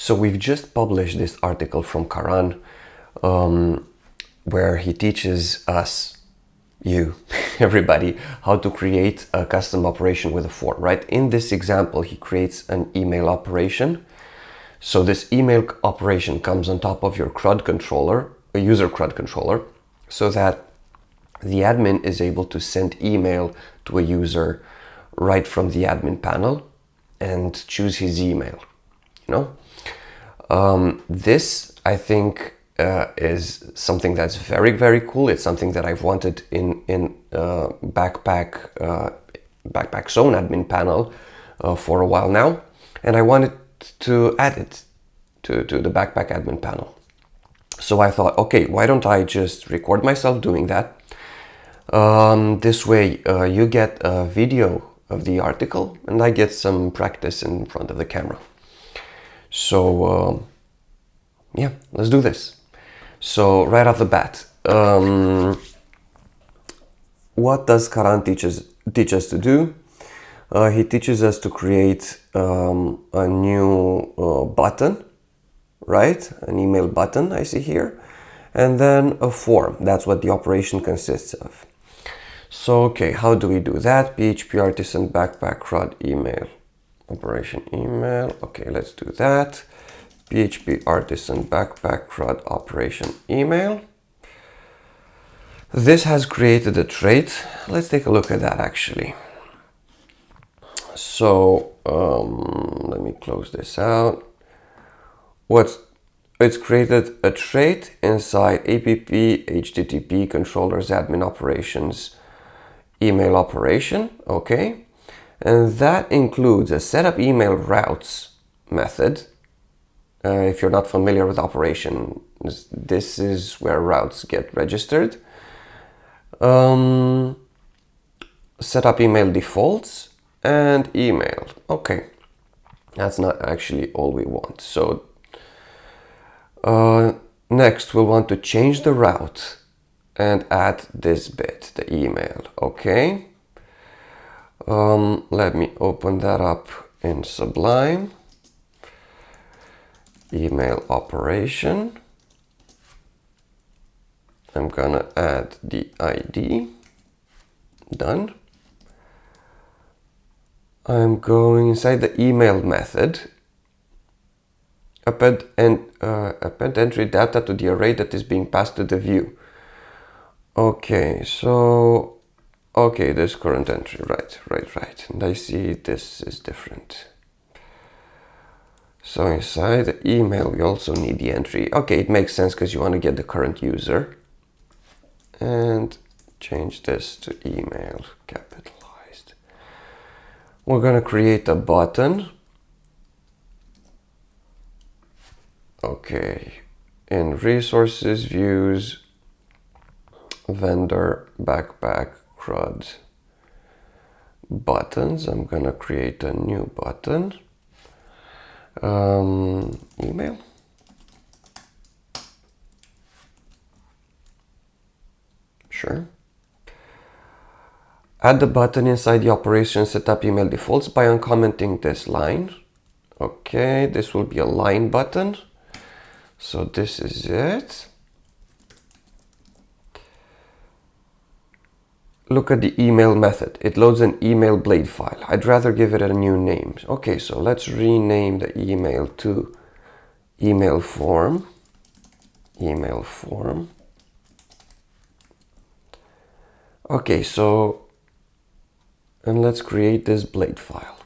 So we've just published this article from Karan, where he teaches us, you, everybody, how to create a custom operation with a form, right? In this example, he creates an email operation. So this email operation comes on top of your CRUD controller, a user CRUD controller, so that the admin is able to send email to a user right from the admin panel and choose his email, you know? This, I think, is something that's very, very cool. It's something that I've wanted in Backpack's own admin panel for a while now, and I wanted to add it to the Backpack admin panel. So I thought, okay, why don't I just record myself doing that? This way you get a video of the article and I get some practice in front of the camera. So yeah, let's do this. So right off the bat, what does Karan teach us to do? He teaches us to create a new button, right? An email button I see here, and then a form. That's what the operation consists of. So, okay, how do we do that? PHP artisan backpack CRUD email. Operation email. Okay, let's do that. PHP artisan backpack CRUD operation email. This has created a trait. Let's take a look at that actually. So let me close this out. It's created a trait inside app http controllers admin operations email operation. Okay, and that includes a setup email routes method. If you're not familiar with operations, this is where routes get registered. Setup email defaults and email. Okay, that's not actually all we want. So next we'll want to change the route and add this bit, the email. Okay, let me open that up in Sublime. Email operation. I'm gonna add the ID. Done. I'm going inside the email method. Append entry data to the array that is being passed to the view. Okay, so okay, this current entry, right. And I see this is different. So inside the email, we also need the entry. Okay, it makes sense because you want to get the current user. And change this to email, capitalized. We're going to create a button. Okay, in resources, views, vendor, backpack, CRUD, buttons. I'm going to create a new button. Email. Sure. Add the button inside the operation setup email defaults by uncommenting this line. Okay, this will be a line button. So this is it. Look at the email method. It loads an email blade file. I'd rather give it a new name. Okay, so let's rename the email to email form. Email form. Okay, so, and let's create this blade file.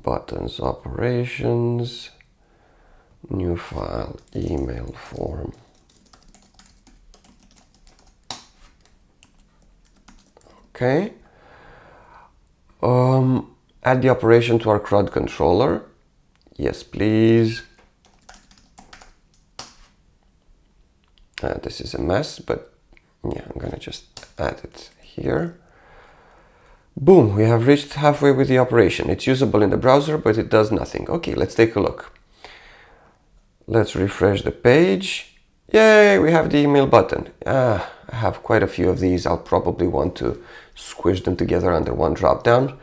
Buttons, operations, new file, email form. Okay. Add the operation to our CRUD controller. Yes, please. This is a mess, but yeah, I'm gonna just add it here. Boom, we have reached halfway with the operation. It's usable in the browser, but it does nothing. Okay, let's take a look. Let's refresh the page. Yay, we have the email button. I have quite a few of these. I'll probably want to squish them together under one drop down.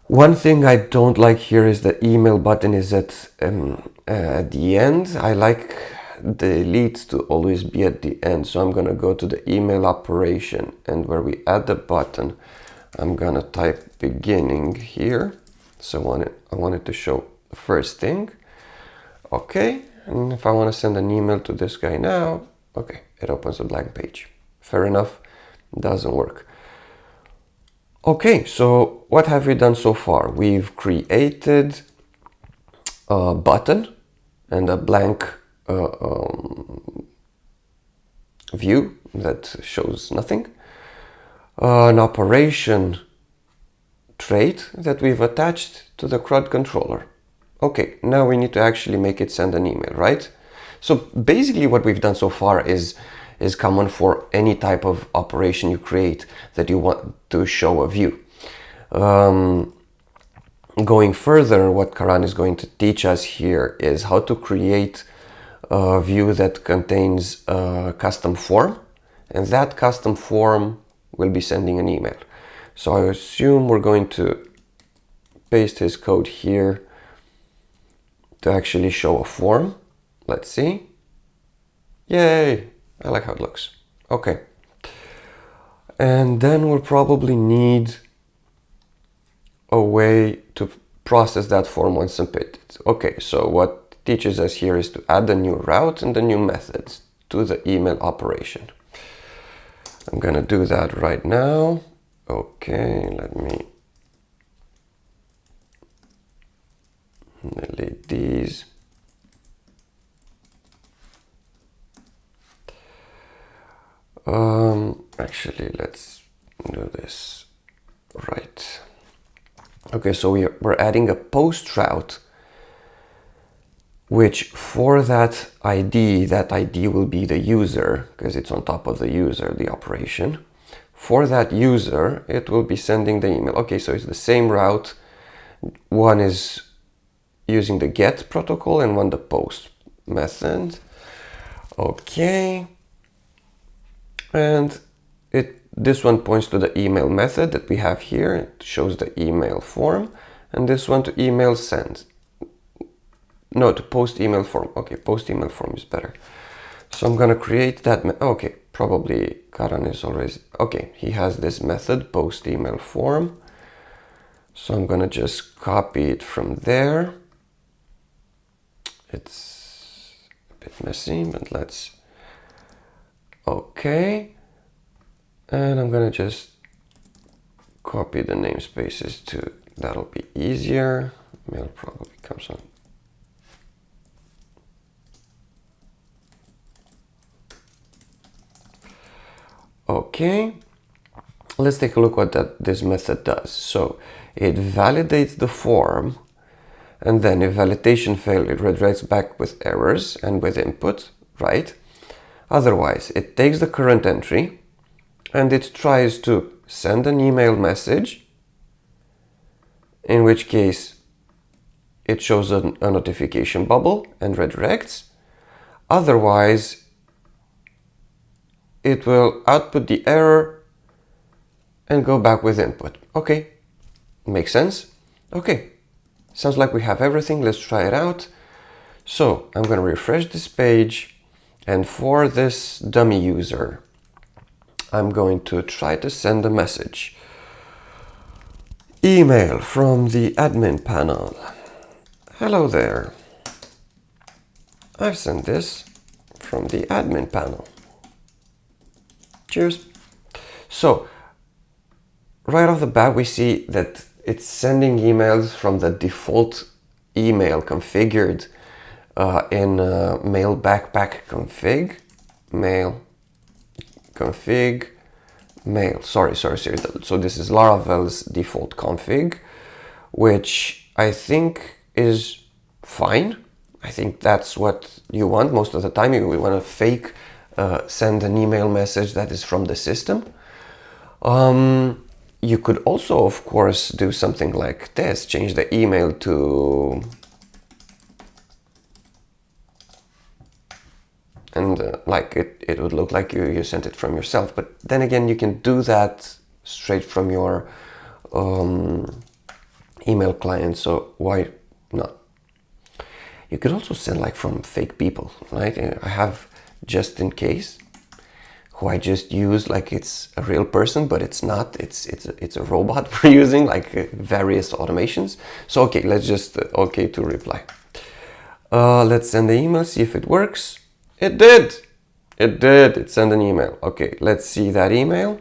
One thing I don't like here is the email button is at the end. I like the leads to always be at the end. So I'm going to go to the email operation, and where we add the button, I'm going to type beginning here. So I want it to show the first thing. Okay. And if I want to send an email to this guy now, okay, it opens a blank page. Fair enough. Doesn't work. Okay, so what have we done so far? We've created a button and a blank view that shows nothing. An operation trait that we've attached to the CRUD controller. Okay, now we need to actually make it send an email, right? So basically what we've done so far is common for any type of operation you create that you want to show a view. Going further, what Karan is going to teach us here is how to create a view that contains a custom form, and that custom form will be sending an email. So I assume we're going to paste his code here to actually show a form. Let's see. Yay! I like how it looks. Okay. And then we'll probably need a way to process that form once submitted. Okay, so what it teaches us here is to add a new route and a new method to the email operation. I'm gonna do that right now. Okay, let me delete these. Actually, let's do this right. Okay, so we're adding a post route, which for that ID will be the user, because it's on top of the user, the operation. For that user, it will be sending the email. Okay, so it's the same route. One is using the get protocol and one the post method. Okay. And this one points to the email method that we have here. It shows the email form, and this one to email send. No, to post email form. Okay, post email form is better. So I'm gonna create that. Okay, probably Karan is already, okay, he has this method, post email form. So I'm gonna just copy it from there. It's a bit messy, but let's, okay. And I'm gonna just copy the namespaces too. That'll be easier. Mail probably comes on. Okay, let's take a look what this method does. So it validates the form, and then if validation failed, it redirects back with errors and with input, right? Otherwise, it takes the current entry and it tries to send an email message, in which case it shows a notification bubble and redirects. Otherwise, it will output the error and go back with input. Okay, makes sense? Okay, sounds like we have everything. Let's try it out. So I'm going to refresh this page, and for this dummy user, I'm going to try to send a message. Email from the admin panel. Hello there. I've sent this from the admin panel. Cheers. So, right off the bat, we see that it's sending emails from the default email configured in mail backpack config, mail config, mail. Sorry. So this is Laravel's default config, which I think is fine. I think that's what you want most of the time. You want to fake send an email message that is from the system. You could also, of course, do something like this, change the email to, and like it would look like you sent it from yourself. But then again, you can do that straight from your email client, so why not? You could also send like from fake people, right? I have just in case, who I just use like it's a real person, but it's not. It's a robot we're using, like various automations. So okay, let's just okay to reply. Let's send the email, see if it works. It did. It did. It sent an email. Okay, let's see that email.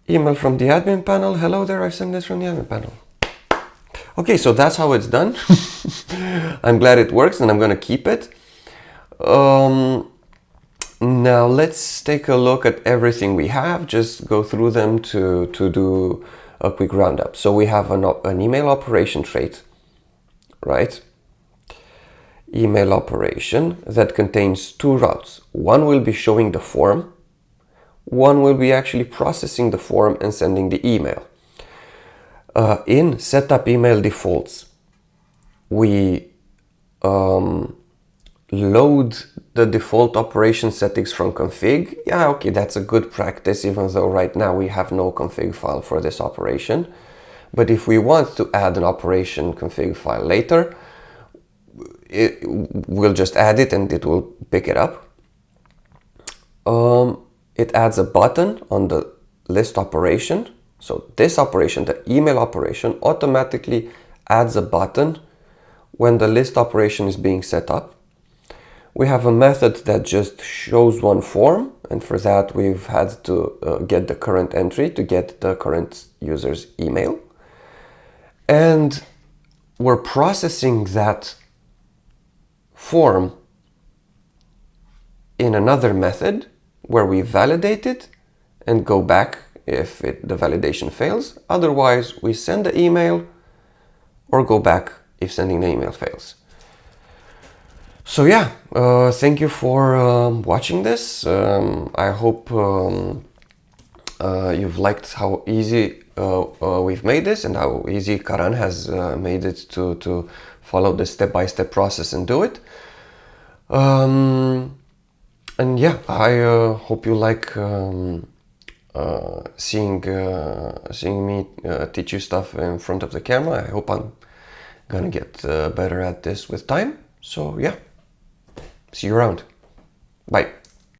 Email from the admin panel. Hello there, I sent this from the admin panel. Okay, so that's how it's done. I'm glad it works and I'm gonna keep it. Now let's take a look at everything we have, just go through them to do a quick roundup. So we have an email operation trait, right? Email operation that contains two routes. One will be showing the form, one will be actually processing the form and sending the email. In setup email defaults, we load the default operation settings from config. Yeah, okay, that's a good practice, even though right now we have no config file for this operation. But if we want to add an operation config file later, we'll just add it and it will pick it up. It adds a button on the list operation. So this operation, the email operation, automatically adds a button when the list operation is being set up. We have a method that just shows one form, and for that we've had to get the current entry to get the current user's email. And we're processing that form in another method where we validate it and go back if the validation fails. Otherwise, we send the email or go back if sending the email fails. So yeah, thank you for watching this. I hope you've liked how easy we've made this and how easy Karan has made it to follow the step-by-step process and do it. And yeah, I hope you like seeing me teach you stuff in front of the camera. I hope I'm gonna get better at this with time. So yeah, see you around. Bye.